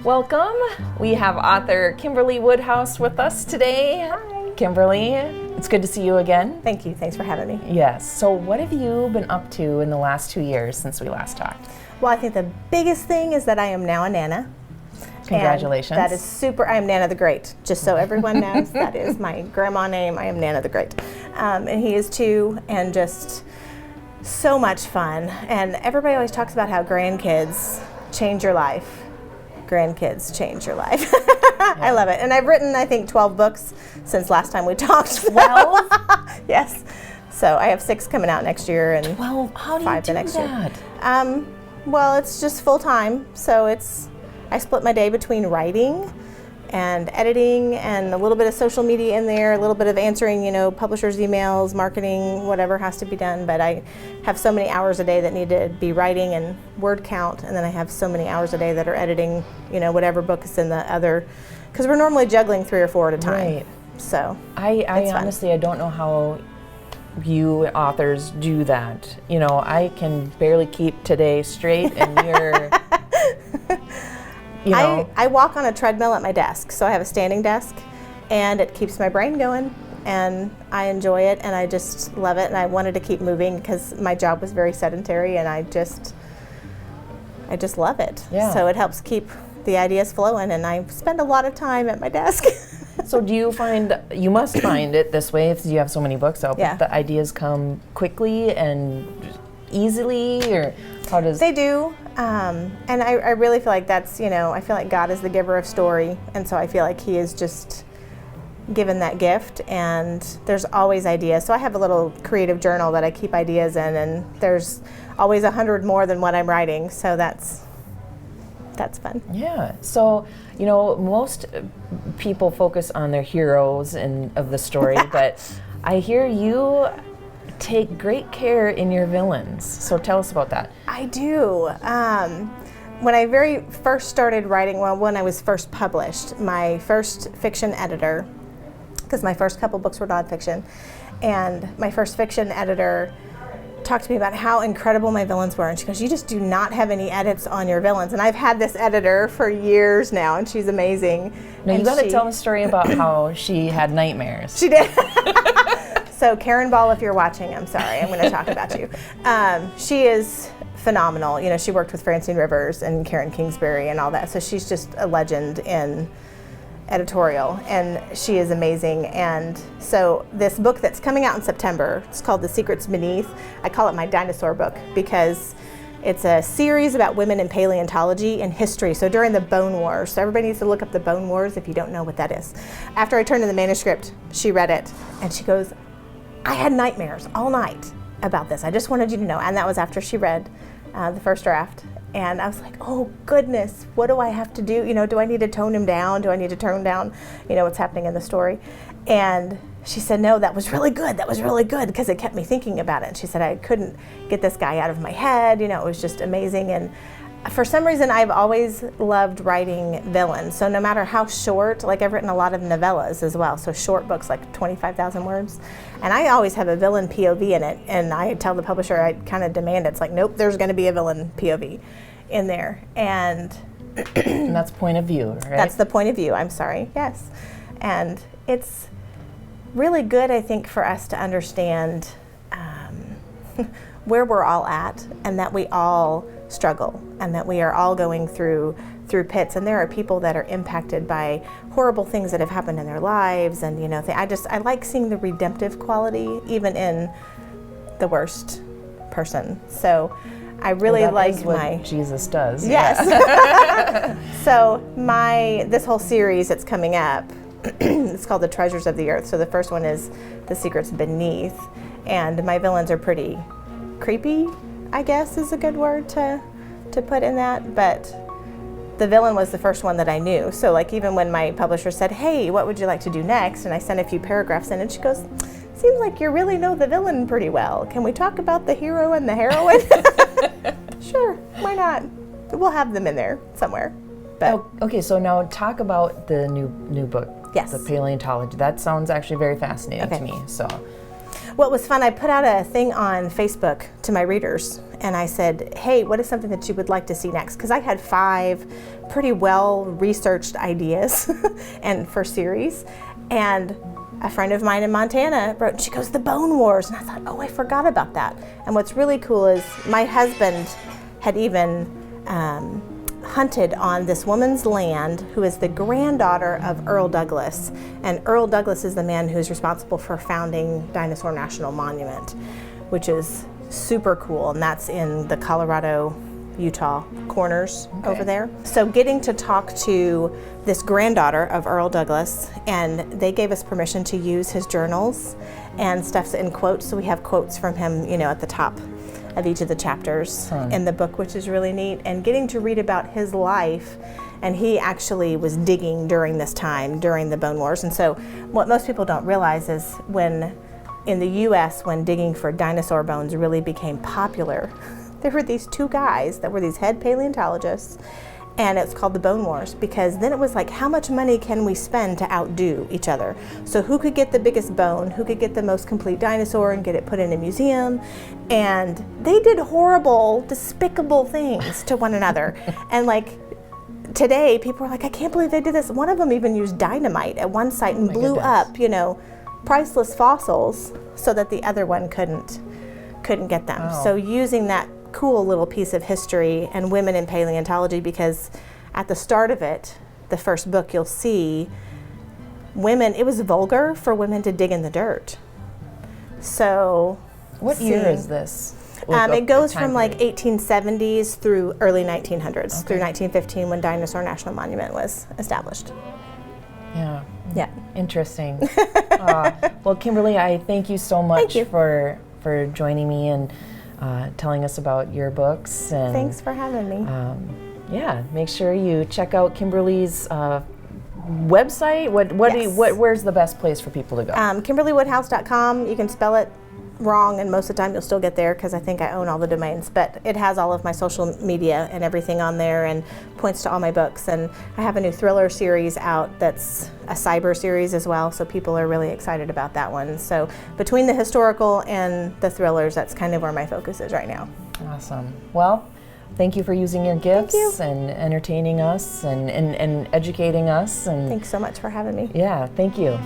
Welcome. We have author Kimberley Woodhouse with us today. Hi. Kimberley, it's good to see you again. Thank you. Thanks for having me. Yes. So what have you been up to in the last 2 years since we last talked? Well, I think the biggest thing is that I am now a Nana. Congratulations. And that is super. I am Nana the Great. Just so everyone knows, that is my grandma name. I am Nana the Great. And he is too, and just so much fun. And everybody always talks about how grandkids change your life. Grandkids change your life. I love it. And I've written, I think, 12 books since last time we talked. 12? Yes. So I have 6 coming out next year and 12? How do you 5 do the next that? year. Well, it's just full time. So I split my day between writing and editing and a little bit of social media in there, a little bit of answering, publishers' emails, marketing, whatever has to be done. But I have so many hours a day that need to be writing and word count, and then I have so many hours a day that are editing, whatever book is in the other, because we're normally juggling 3 or 4 at a time. Right. So I honestly, I don't know how you authors do that. I can barely keep today straight, and you're... I walk on a treadmill at my desk, so I have a standing desk, and it keeps my brain going, and I enjoy it, and I just love it, and I wanted to keep moving because my job was very sedentary, and I just love it. Yeah. So it helps keep the ideas flowing, and I spend a lot of time at my desk. So do you must find it this way if you have so many books out, Yeah. but the ideas come quickly and easily, or how does... They do, and I really feel like that's, I feel like God is the giver of story, and so I feel like He is just given that gift, and there's always ideas. So I have a little creative journal that I keep ideas in, and there's always 100 more than what I'm writing, so that's fun. Yeah. So, most people focus on their heroes of the story, but I hear you take great care in your villains. So tell us about that. I do. When I very first started writing, when I was first published, my first fiction editor, because my first couple books were nonfiction, and my first fiction editor talked to me about how incredible my villains were, and she goes, "You just do not have any edits on your villains." And I've had this editor for years now, and she's amazing. Now you got to tell the story about how she had nightmares. She did. So Karen Ball, if you're watching, I'm sorry, I'm going to talk about you. She is phenomenal. She worked with Francine Rivers and Karen Kingsbury and all that, so she's just a legend in editorial, and she is amazing. And so this book that's coming out in September, it's called The Secrets Beneath. I call it my dinosaur book because it's a series about women in paleontology and history, so during the Bone Wars. So everybody needs to look up the Bone Wars if you don't know what that is. After I turned in the manuscript, she read it, and she goes, "I had nightmares all night about this. I just wanted you to know." And that was after she read the first draft. And I was like, oh goodness, what do I have to do? Do I need to tone him down? Do I need to tone down, what's happening in the story? And she said, no, that was really good. That was really good, because it kept me thinking about it. And she said, I couldn't get this guy out of my head. It was just amazing. And for some reason, I've always loved writing villains. So no matter how short, like I've written a lot of novellas as well. So short books, like 25,000 words. And I always have a villain POV in it. And I tell the publisher, I kind of demand it. It's like, nope, there's going to be a villain POV in there. And And that's point of view, right? That's the point of view, I'm sorry, yes. And it's really good, I think, for us to understand where we're all at, and that we all struggle, and that we are all going through pits, and there are people that are impacted by horrible things that have happened in their lives, and I like seeing the redemptive quality even in the worst person. So I really like what Jesus does. Yes. Yeah. So this whole series that's coming up, it's called The Treasures of the Earth. So the first one is The Secrets Beneath, and my villains are pretty creepy, I guess is a good word to put in that, but the villain was the first one that I knew. So like even when my publisher said, hey, what would you like to do next? And I sent a few paragraphs in, and she goes, seems like you really know the villain pretty well. Can we talk about the hero and the heroine? Sure, why not? We'll have them in there somewhere. But okay, so now talk about the new book. Yes. The paleontology. That sounds actually very fascinating to me. So What was fun, I put out a thing on Facebook to my readers, and I said, hey, what is something that you would like to see next? Because I had 5 pretty well-researched ideas and for series, and a friend of mine in Montana wrote, she goes, the Bone Wars, and I thought, oh, I forgot about that. And what's really cool is my husband had even hunted on this woman's land who is the granddaughter of Earl Douglas. And Earl Douglas is the man who's responsible for founding Dinosaur National Monument, which is super cool. And that's in the Colorado, Utah corners over there. So getting to talk to this granddaughter of Earl Douglas, and they gave us permission to use his journals and stuff's in quotes. So we have quotes from him, you know, at the top of each of the chapters in the book, which is really neat. And getting to read about his life, and he actually was digging during this time, during the Bone Wars. And so what most people don't realize is when in the US, when digging for dinosaur bones really became popular, there were these 2 guys that were these head paleontologists, and it's called the Bone Wars, because then it was like, how much money can we spend to outdo each other? So who could get the biggest bone, who could get the most complete dinosaur and get it put in a museum? And they did horrible, despicable things to one another. And like today, people are like, I can't believe they did this. One of them even used dynamite at one site and blew up, you know, priceless fossils so that the other one couldn't get them. Wow. So using that cool little piece of history and women in paleontology, because at the start of it, the first book, you'll see women, it was vulgar for women to dig in the dirt. So What year is this? It goes from like 1870s through early 1900s, through 1915 when Dinosaur National Monument was established. Yeah. Yeah. Interesting. Well, Kimberly, I thank you so much for joining me and telling us about your books. And thanks for having me. Yeah, make sure you check out Kimberly's website. Where's the best place for people to go? KimberleyWoodhouse.com. You can spell it wrong, and most of the time you'll still get there because I think I own all the domains, but it has all of my social media and everything on there and points to all my books. And I have a new thriller series out that's a cyber series as well, so people are really excited about that one. So between the historical and the thrillers, that's kind of where my focus is right now. Awesome. Well, thank you for using your gifts and entertaining us and educating us. And thanks so much for having me. Yeah, thank you.